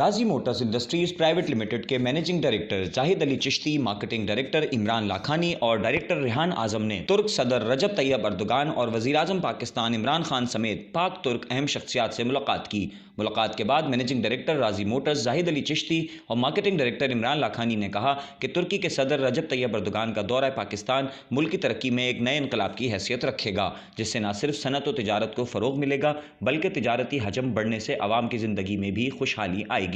राजी Motors industries private limited के managing director Zahid Ali Chishti, marketing director Imran Lakhani और डायरेक्टर रेहान आजम ने तुर्क सदर रजब तैयब अर्दोगान और वज़ीर आज़म पाकिस्तान इमरान खान समेत पाक तुर्क अहम शख्सियात से मुलाकात की। मुलाकात के बाद मैनेजिंग डायरेक्टर राजी मोटर्स जाहिद अली चिश्ती और मार्केटिंग डायरेक्टर इमरान लाखानी ने कहा कि तुर्की के सदर रजब तैयब अर्दोगान का दौरा पाकिस्तान मुल्क की तरक्की में एक नए इनकलाब की हैसियत रखेगा, जिससे न सिर्फ सनत और तिजारत को फ़रोग मिलेगा बल्कि तिजारती हजम बढ़ने से आवाम की ज़िंदगी में भी खुशहाली आएगी।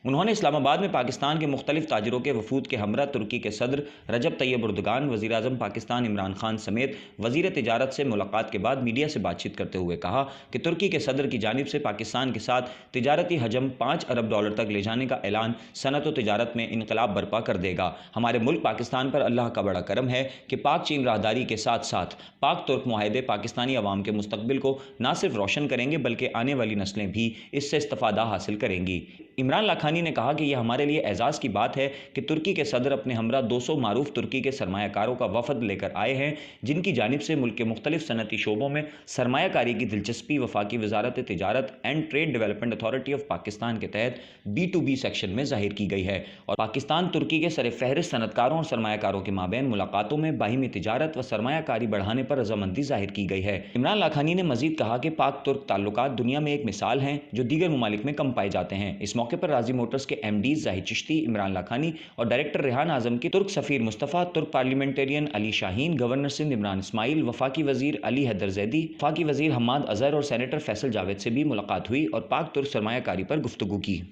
उन्होंने इस्लामाबाद में पाकिस्तान के मुख्तलिफ ताजरों के वफूद के हमरा तुर्की के सदर रजब तैयब अर्दोगान, वज़ीर आज़म पाकिस्तान इमरान खान समेत वज़ीर तिजारत से मुलाकात के बाद मीडिया से बातचीत करते हुए कहा कि तुर्की के सदर की जानिब से पाकिस्तान के साथ तिजारती हजम $5 अरब तक ले जाने का ऐलान सनत व तिजारत में इनकलाब बर्पा कर देगा। हमारे मुल्क पाकिस्तान पर अल्लाह का बड़ा करम है कि पाक चीन राहदारी के साथ साथ पाक तुर्क मुआहदे पाकिस्तानी अवाम के मुस्तकबिल को न सिर्फ रोशन करेंगे बल्कि आने वाली नस्लें भी इससे इस्तिफादा हासिल करेंगी। इमरान लाखानी ने कहा कि यह हमारे लिए एजाज़ की बात है कि तुर्की के सदर अपने हमरा 200 मारूफ तुर्की के सरमायाकारों का वफद लेकर आए हैं, जिनकी जानिब से मुल्क के मुख्तलिफ सनती शोबों में सरमायाकारी की दिलचस्पी वफाकी वजारत तिजारत and trade development authority of Pakistan के तहत B2B सेक्शन में जाहिर की गई है और पाकिस्तान तुर्की के सर फहरिस्त सनतकारों और सरमायाकारों के माबैन मुलाकातों में बाहिमी तिजारत व सरमायाकारी बढ़ाने पर रजामंदी जाहिर की गई है। इमरान लाखानी ने मजीद कहा कि पाक तुर्क ताल्लुकात दुनिया में एक मिसाल हैं जो दीगर ममालिक में कम पाए जाते हैं। इस मौके पर राजी मोटर्स के MD जाहिद चिश्ती, इमरान लाखानी और डायरेक्टर रेहान आजम की तुर्क सफ़ीर मुस्तफ़ा, तुर्क पार्लियामेंटेरियन अली शाहीन, गवर्नर सिंध इमरान इस्माइल, वफाकी वजीर अली हैदर जैदी, वफाकी वजीर हम्माद अजहर और सेनेटर फैसल जावेद से भी मुलाकात हुई और पाक तुर्क सरमायाकारी पर गुफ्तगू की।